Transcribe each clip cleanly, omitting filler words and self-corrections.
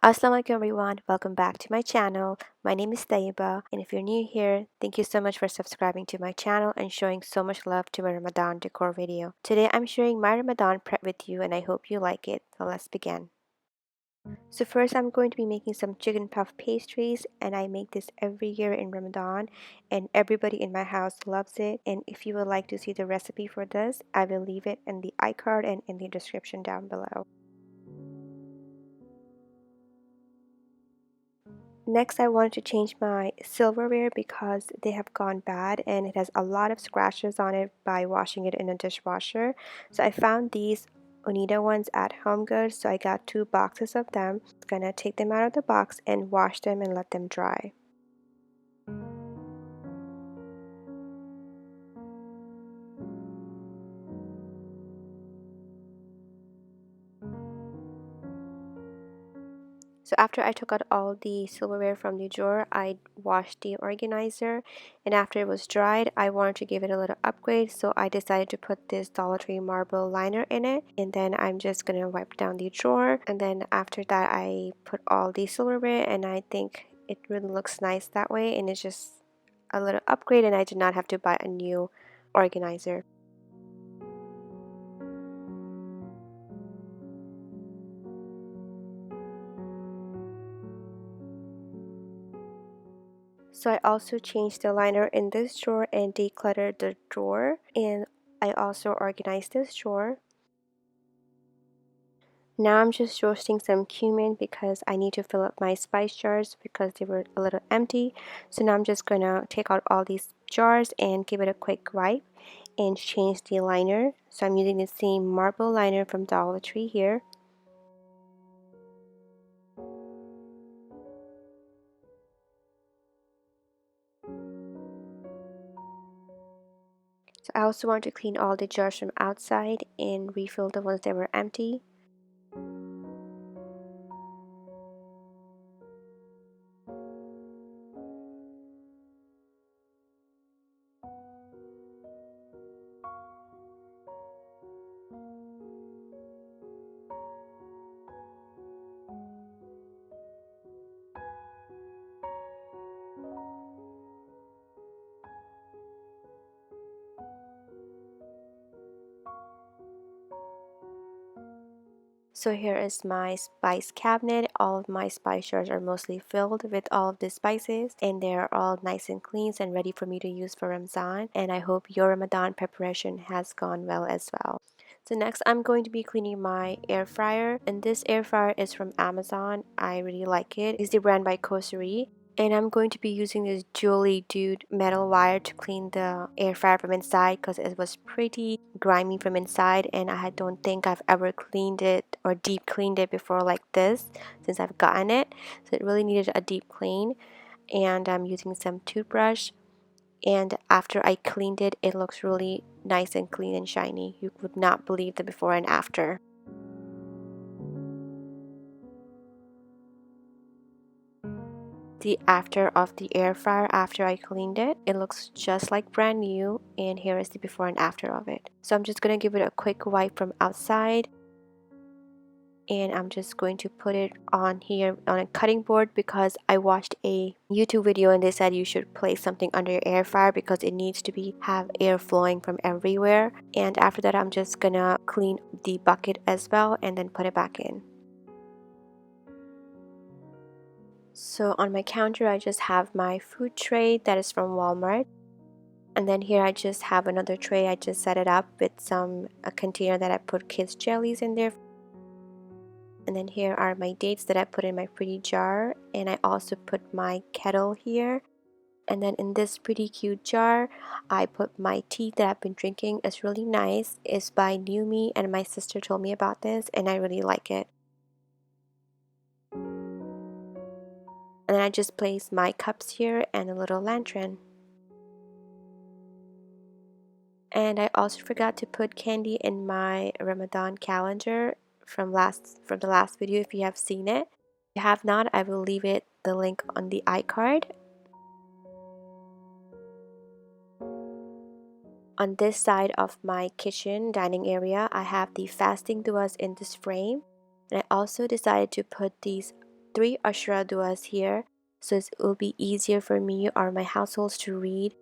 Assalamualaikum everyone, welcome back to my channel. My name is Tayyaba, and if you're new here, thank you so much for subscribing to my channel and showing so much love to my Ramadan decor video. Today I'm sharing my Ramadan prep with you and I hope you like it. So let's begin. So first I'm going to be making some chicken puff pastries, and I make this every year in Ramadan and everybody in my house loves it. And if you would like to see the recipe for this, I will leave it in the iCard and in the description down below. Next, I wanted to change my silverware because they have gone bad and it has a lot of scratches on it by washing it in a dishwasher. So I found these Onita ones at Home Goods, so I got 2 boxes of them. I'm gonna take them out of the box and wash them and let them dry. So after I took out all the silverware from the drawer, I washed the organizer, and after it was dried, I wanted to give it a little upgrade, so I decided to put this Dollar Tree marble liner in it, and then I'm just gonna wipe down the drawer, and then after that I put all the silverware, and I think it really looks nice that way, and it's just a little upgrade, and I did not have to buy a new organizer. So I also changed the liner in this drawer and decluttered the drawer, and I also organized this drawer. Now I'm just roasting some cumin because I need to fill up my spice jars because they were a little empty. So now I'm just gonna take out all these jars and give it a quick wipe and change the liner. So I'm using the same marble liner from Dollar Tree here. So I also want to clean all the jars from outside and refill the ones that were empty. So here is my spice cabinet. All of my spice jars are mostly filled with all of the spices, and they're all nice and clean and ready for me to use for Ramadan. And I hope your Ramadan preparation has gone well as well. So next I'm going to be cleaning my air fryer, and this air fryer is from Amazon. I really like it. It's the brand by Kosuri. And I'm going to be using this Julie Dude metal wire to clean the air fryer from inside because it was pretty grimy from inside, and don't think I've ever cleaned it or deep cleaned it before like this since I've gotten it. So it really needed a deep clean, and I'm using some toothbrush, and after I cleaned it, it looks really nice and clean and shiny. You would not believe the before and after. The after of the air fryer after I cleaned it. It looks just like brand new, and here is the before and after of it. So I'm just gonna give it a quick wipe from outside, and I'm just going to put it on here on a cutting board because I watched a YouTube video and they said you should place something under your air fryer because it needs to have air flowing from everywhere. And after that I'm just gonna clean the bucket as well and then put it back in. So on my counter I just have my food tray that is from Walmart, and then here I just have another tray. I just set it up with a container that I put kids jellies in there, and then here are my dates that I put in my pretty jar, and I also put my kettle here. And then in this pretty cute jar I put my tea that I've been drinking. It's really nice. It's by New Me, and my sister told me about this and I really like it. And then I just placed my cups here and a little lantern. And I also forgot to put candy in my Ramadan calendar from the last video if you have seen it. If you have not, I will leave the link on the iCard. On this side of my kitchen dining area, I have the fasting duas in this frame. And I also decided to put these 3 ASHRA duas here, so it will be easier for me or my households to read.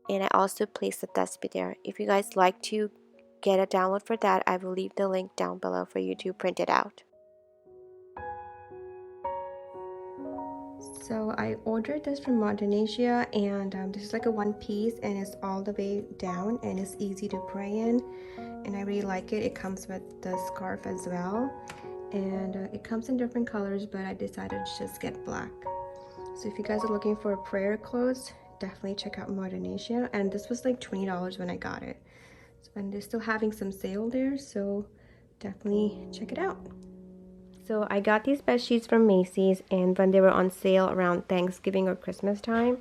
And I also placed the tasbih there. If you guys like to get a download for that, I will leave the link down below for you to print it out. So I ordered this from Indonesia, and this is like a one piece, and it's all the way down, and it's easy to pray in, and I really like it. It comes with the scarf as well, and it comes in different colors, but I decided to just get black. So if you guys are looking for prayer clothes, definitely check out Indonesia. And this was like $20 when I got it, and they're still having some sale there, so definitely check it out. So I got these bed sheets from Macy's, and when they were on sale around Thanksgiving or Christmas time,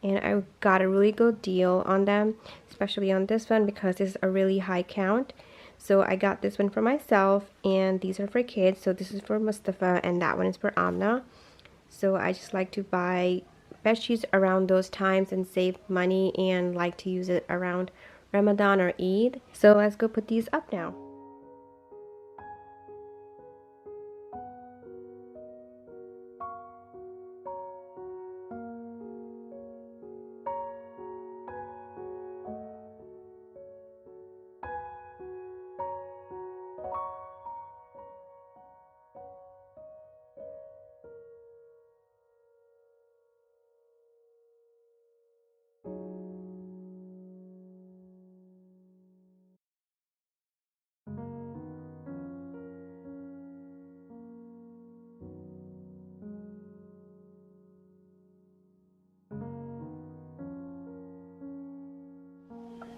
and I got a really good deal on them, especially on this one because it's a really high count. So I got this one for myself, and these are for kids. So this is for Mustafa, and that one is for Amna. So I just like to buy bed sheets around those times and save money, and like to use it around Ramadan or Eid. So let's go put these up now.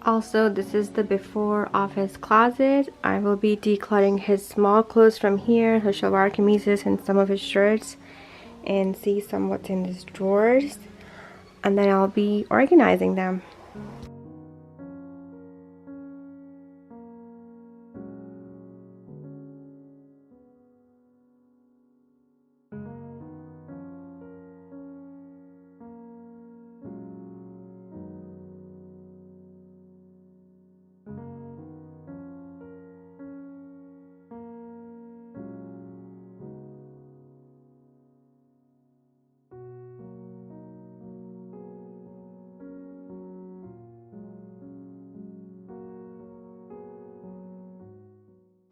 Also, this is the before of his closet. I will be decluttering his small clothes from here, his shalwar kameezes and some of his shirts, and see some what's in his drawers, and then I'll be organizing them.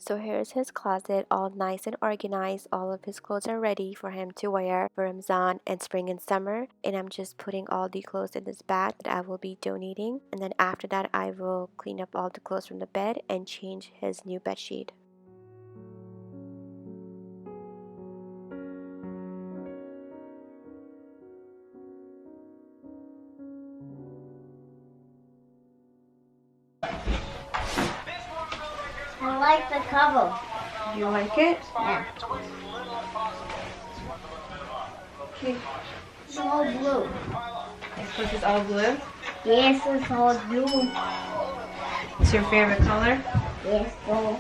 So here's his closet, all nice and organized. All of his clothes are ready for him to wear for Ramadan and spring and summer. And I'm just putting all the clothes in this bag that I will be donating. And then after that, I will clean up all the clothes from the bed and change his new bed sheet. I like the cover. You like it? Yeah. Okay. It's all blue. This is all blue. Yes, it's all blue. It's your favorite color? Yes, so.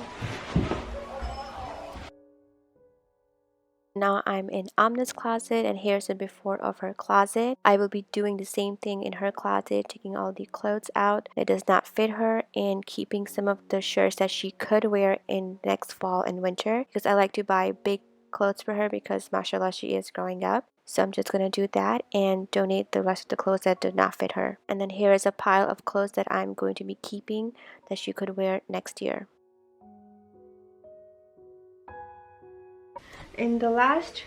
Now I'm in Amna's closet, and here's the before of her closet. I will be doing the same thing in her closet, taking all the clothes out that does not fit her and keeping some of the shirts that she could wear in next fall and winter, because I like to buy big clothes for her because mashallah she is growing up. So I'm just going to do that and donate the rest of the clothes that did not fit her. And then here is a pile of clothes that I'm going to be keeping that she could wear next year. In the last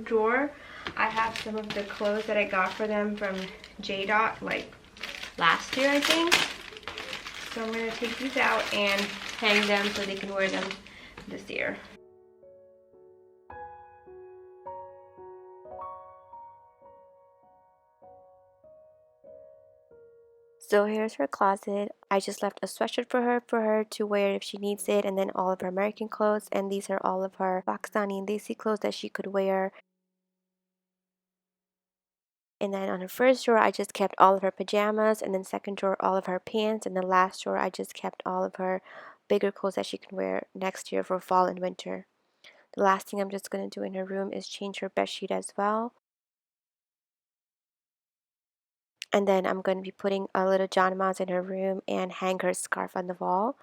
drawer, I have some of the clothes that I got for them from J-Dot, like last year, I think. So I'm going to take these out and hang them so they can wear them this year. So here's her closet. I just left a sweatshirt for her to wear if she needs it, and then all of her American clothes, and these are all of her Pakistani and Desi clothes that she could wear. And then on her first drawer, I just kept all of her pajamas, and then second drawer, all of her pants, and the last drawer, I just kept all of her bigger clothes that she can wear next year for fall and winter. The last thing I'm just going to do in her room is change her bed sheet as well. And then I'm going to be putting a little Janmas in her room and hang her scarf on the wall.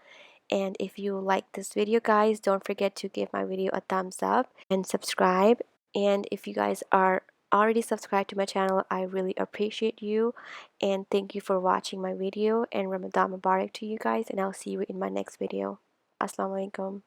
And if you like this video, guys, don't forget to give my video a thumbs up and subscribe. And if you guys are already subscribed to my channel, I really appreciate you, and thank you for watching my video, and Ramadan Mubarak to you guys, and I'll see you in my next video. Assalamu alaikum.